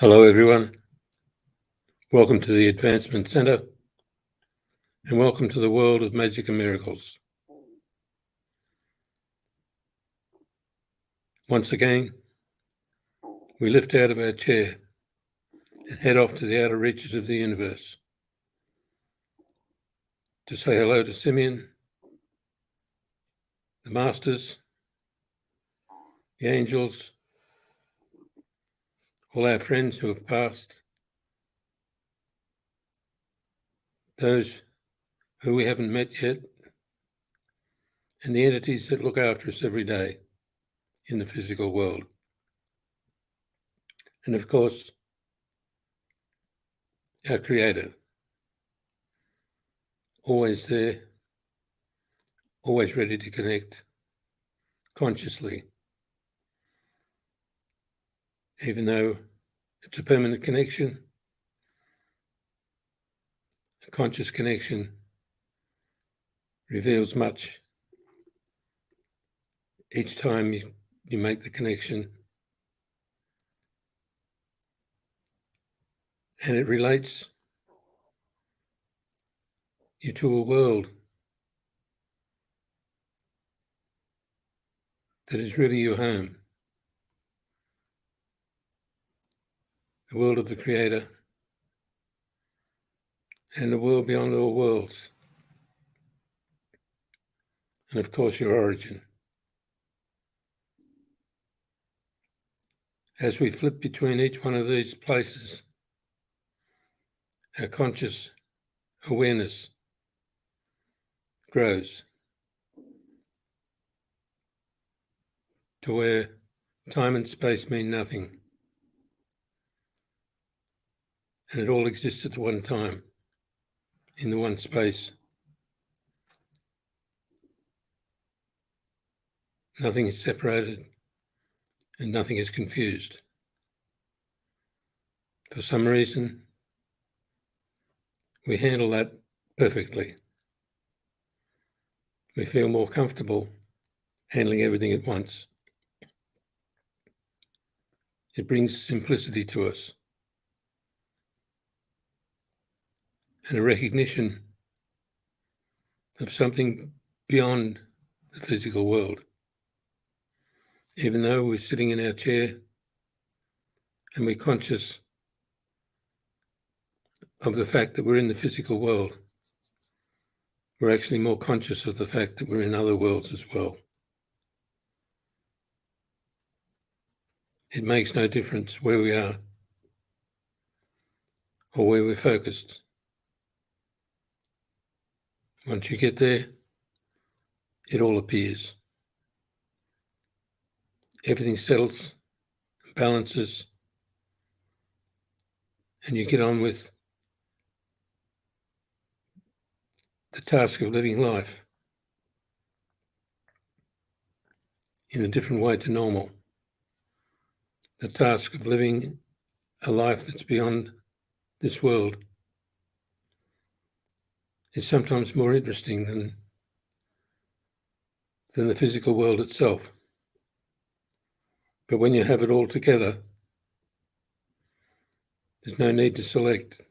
Hello, everyone. Welcome to the Advancement Centre and welcome to the world of magic and miracles. Once again, we lift out of our chair and head off to the outer reaches of the universe to say hello to Simeon, the Masters, the angels, all our friends who have passed, those who we haven't met yet, and the entities that look after us every day in the physical world. And of course, our Creator, always there, always ready to connect consciously, even though it's a permanent connection. A conscious connection reveals much each time you make the connection, and it relates you to a world that is really your home, the world of the Creator and the world beyond all worlds, and of course your origin. As we flip between each one of these places, our conscious awareness grows to where time and space mean nothing, and it all exists at the one time, in the one space. Nothing is separated and nothing is confused. For some reason, we handle that perfectly. We feel more comfortable handling everything at once. It brings simplicity to us and a recognition of something beyond the physical world. Even though we're sitting in our chair and we're conscious of the fact that we're in the physical world, we're actually more conscious of the fact that we're in other worlds as well. It makes no difference where we are or where we're focused. Once you get there, it all appears. Everything settles, balances, and you get on with the task of living life in a different way to normal. The task of living a life that's beyond this world is sometimes more interesting than the physical world itself. But when you have it all together, there's no need to select.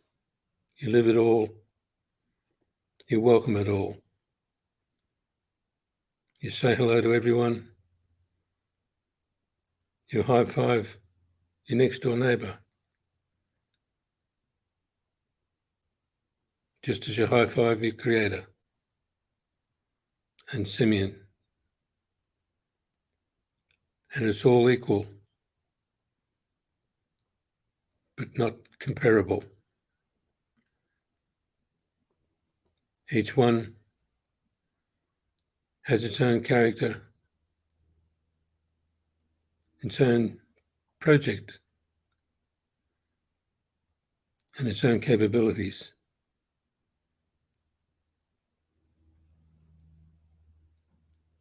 You live it all. You welcome it all. You say hello to everyone. You high five your next door neighbour, just as you high five your Creator and Simeon. And it's all equal, but not comparable. Each one has its own character, its own project, and its own capabilities.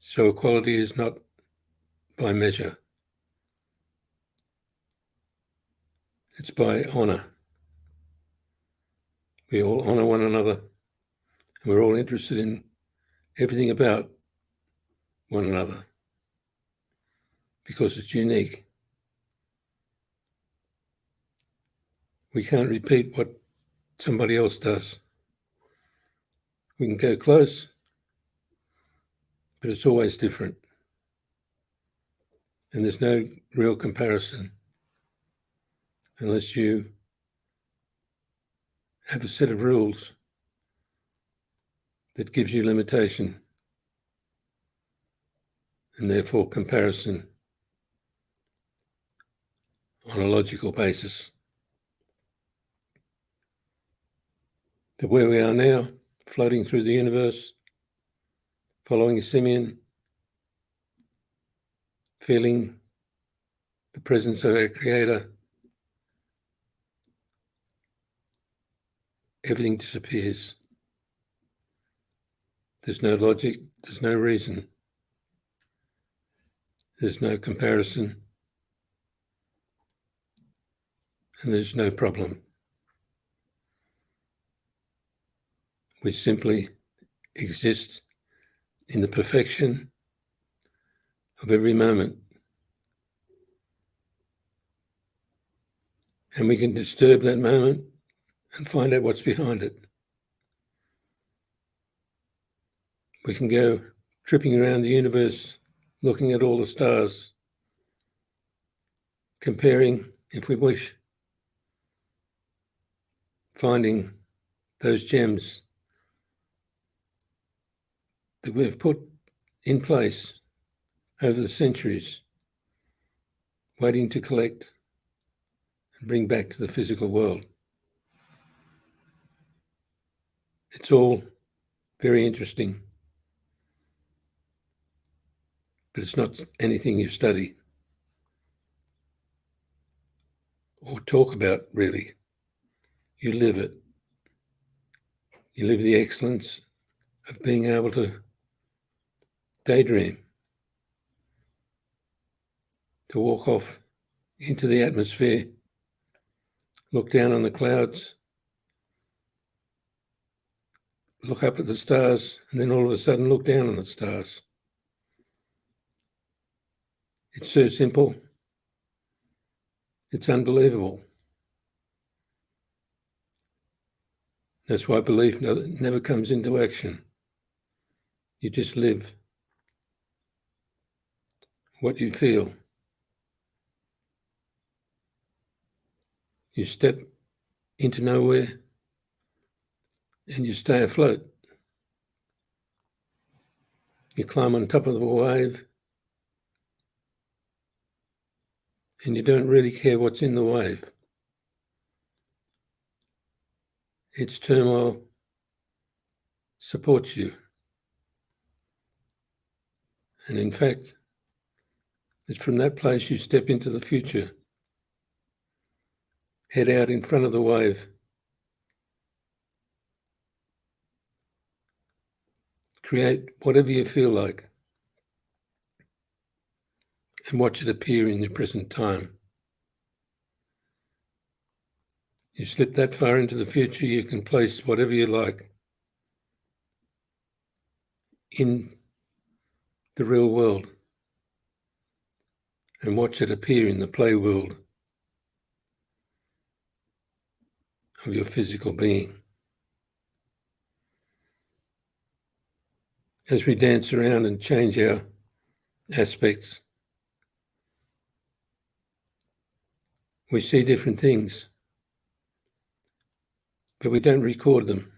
So equality is not by measure. It's by honour. We all honour one another, and we're all interested in everything about one another because it's unique. We can't repeat what somebody else does. We can go close, but it's always different. And there's no real comparison unless you have a set of rules that gives you limitation and therefore comparison on a logical basis. But where we are now, floating through the universe, following a simian, feeling the presence of our Creator, everything disappears. There's no logic, there's no reason, there's no comparison, and there's no problem. We simply exist in the perfection of every moment. And we can disturb that moment and find out what's behind it. We can go tripping around the universe, looking at all the stars, comparing, if we wish, finding those gems that we've put in place over the centuries, waiting to collect and bring back to the physical world. It's all very interesting, but it's not anything you study or talk about, really. You live it. You live the excellence of being able to daydream, to walk off into the atmosphere, look down on the clouds, look up at the stars, and then all of a sudden look down on the stars. It's so simple. It's unbelievable. That's why belief never comes into action. You just live what you feel. You step into nowhere and you stay afloat. You climb on top of a wave and you don't really care what's in the wave. Its turmoil supports you. And in fact, it's from that place you step into the future. Head out in front of the wave. Create whatever you feel like and watch it appear in the present time. You slip that far into the future, you can place whatever you like in the real world and watch it appear in the play world of your physical being. As we dance around and change our aspects, we see different things, but we don't record them.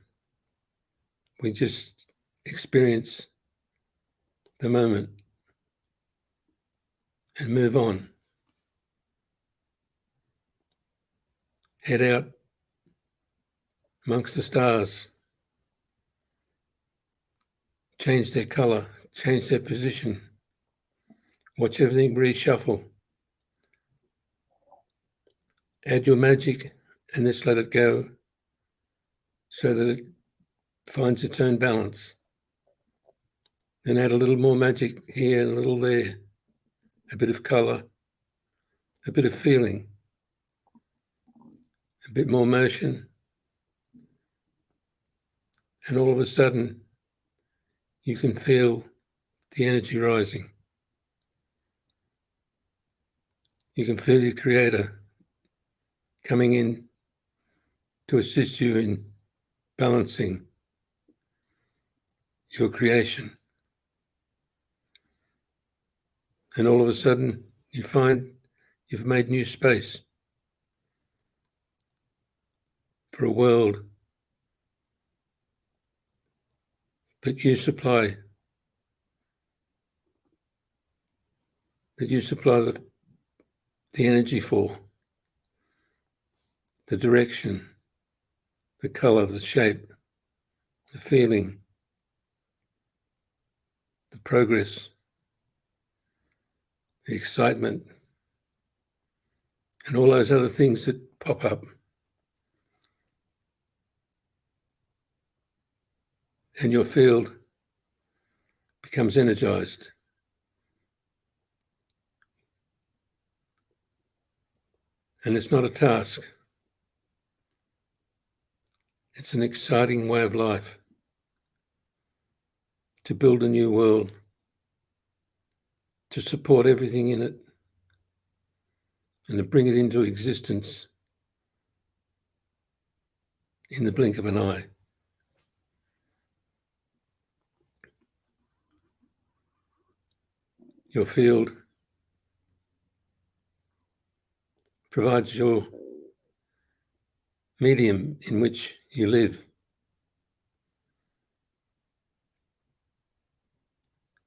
We just experience the moment and move on. Head out amongst the stars, change their colour, change their position, watch everything reshuffle. Add your magic and just let it go so that it finds its own balance. Then add a little more magic here and a little there, a bit of colour, a bit of feeling, a bit more motion, and all of a sudden you can feel the energy rising. You can feel your Creator coming in to assist you in balancing your creation. And all of a sudden, you find you've made new space for a world that you supply the energy for, the direction, the color, the shape, the feeling, the progress, the excitement, and all those other things that pop up. And your field becomes energized. And it's not a task. It's an exciting way of life to build a new world, to support everything in it, and to bring it into existence in the blink of an eye. Your field provides your medium in which you live.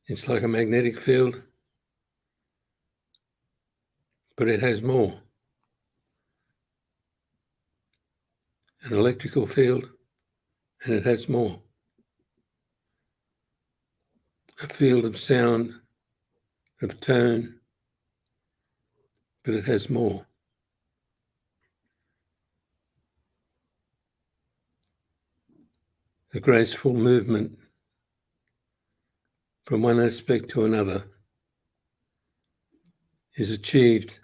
It's like a magnetic field, but it has more. An electrical field, and it has more. A field of sound, of tone, but it has more. The graceful movement from one aspect to another is achieved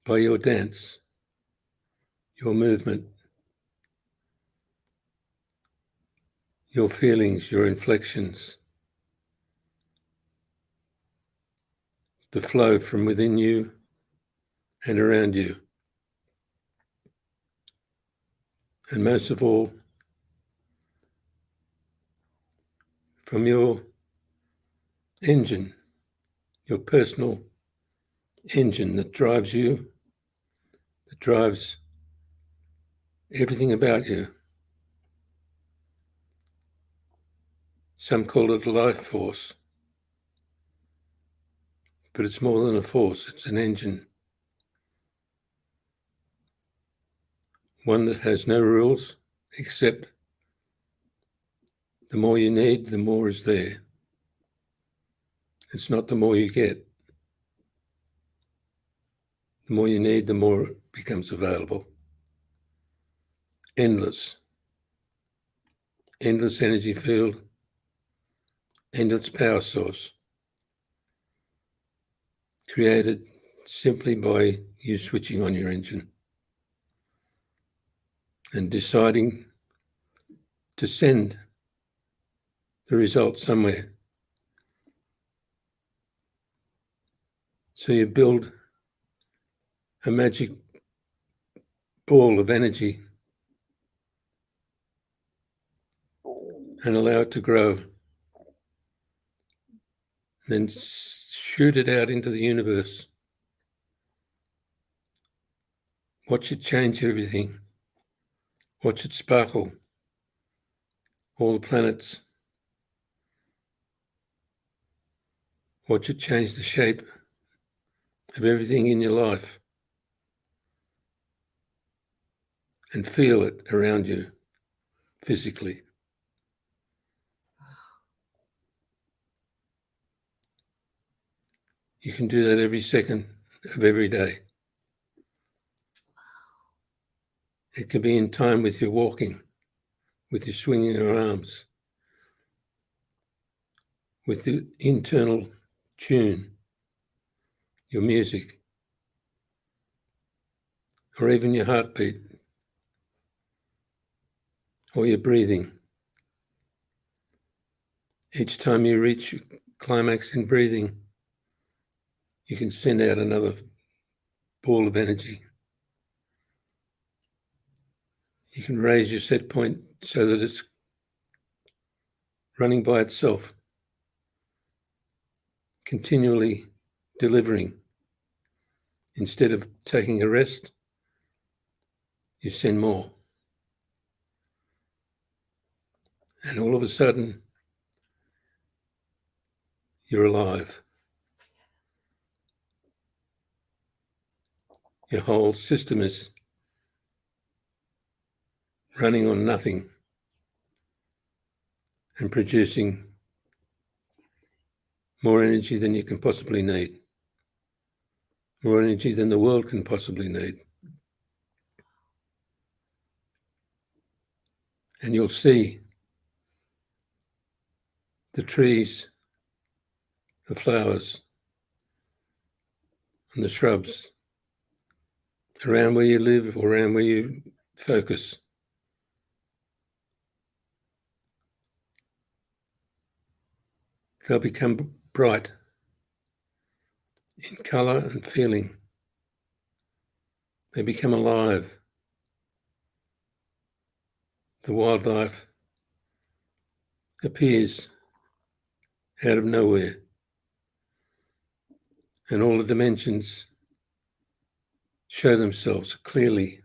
by your dance, your movement, your feelings, your inflections, the flow from within you and around you. And most of all, from your engine, your personal engine that drives you, that drives everything about you. Some call it a life force, but it's more than a force, it's an engine. One that has no rules, except the more you need, the more is there. It's not the more you get. The more you need, the more it becomes available. Endless energy field, endless power source, created simply by you switching on your engine and deciding to send the result somewhere. So you build a magic ball of energy and allow it to grow. Then shoot it out into the universe. Watch it change everything. Watch it sparkle. All the planets. Watch it change the shape of everything in your life. And feel it around you physically. You can do that every second of every day. It can be in time with your walking, with your swinging your arms, with the internal tune, your music, or even your heartbeat, or your breathing. Each time you reach climax in breathing, you can send out another ball of energy. You can raise your set point so that it's running by itself, continually delivering. Instead of taking a rest, you send more. And all of a sudden, you're alive. Your whole system is running on nothing and producing more energy than you can possibly need, more energy than the world can possibly need. And you'll see the trees, the flowers, and the shrubs around where you live or around where you focus. They'll become bright in colour and feeling. They become alive. The wildlife appears out of nowhere, and all the dimensions show themselves clearly,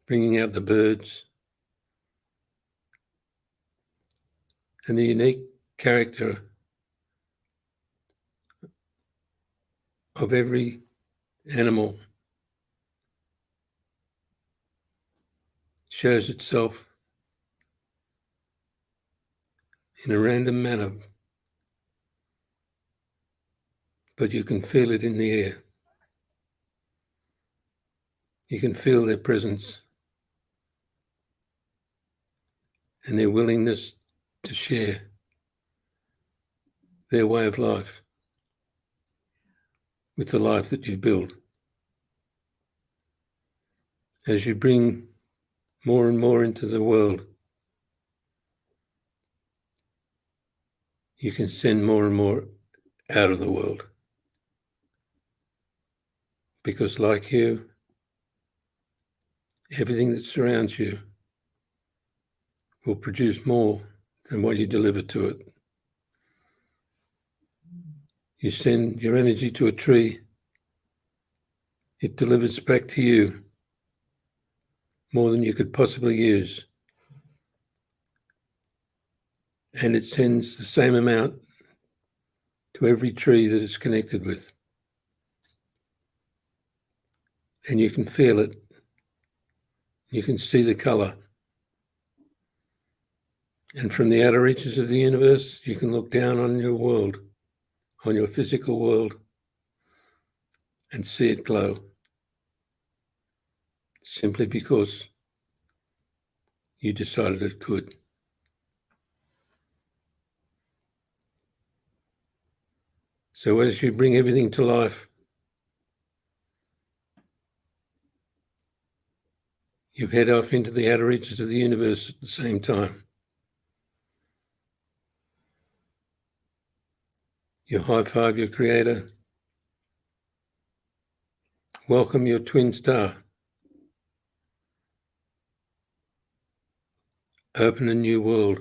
bringing out the birds and the unique character of every animal shows itself in a random manner, but you can feel it in the air. You can feel their presence and their willingness to share their way of life with the life that you build. As you bring more and more into the world, you can send more and more out of the world. Because like you, everything that surrounds you will produce more than what you deliver to it. You send your energy to a tree, it delivers back to you more than you could possibly use. And it sends the same amount to every tree that it's connected with. And you can feel it. You can see the colour. And from the outer reaches of the universe, you can look down on your world, on your physical world, and see it glow. Simply because you decided it could. So as you bring everything to life, you head off into the outer reaches of the universe at the same time. You high-five your creator, welcome your twin star, open a new world,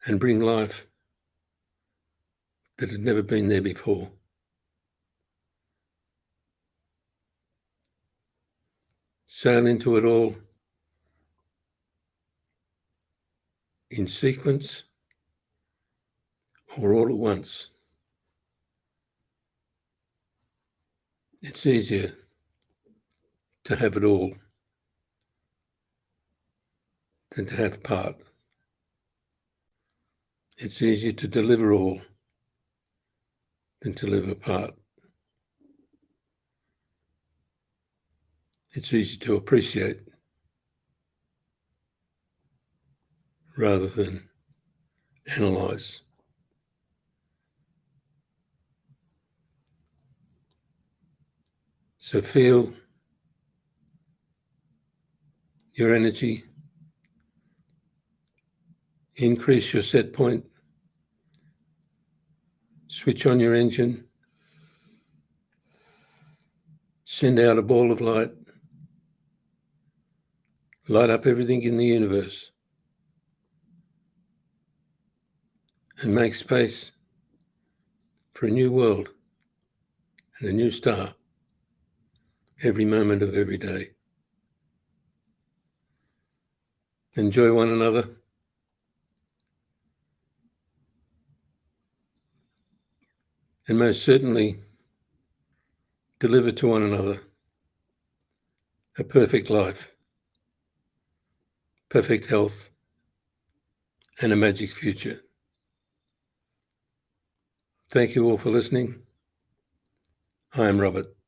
and bring life that had never been there before. Sail into it all in sequence or all at once. It's easier to have it all than to have part. It's easier to deliver all than to live apart. It's easy to appreciate rather than analyse. So feel your energy, increase your set point, switch on your engine, send out a ball of light, light up everything in the universe, and make space for a new world and a new star every moment of every day. Enjoy one another. And most certainly deliver to one another a perfect life, perfect health, and a magic future. Thank you all for listening. I am Robert.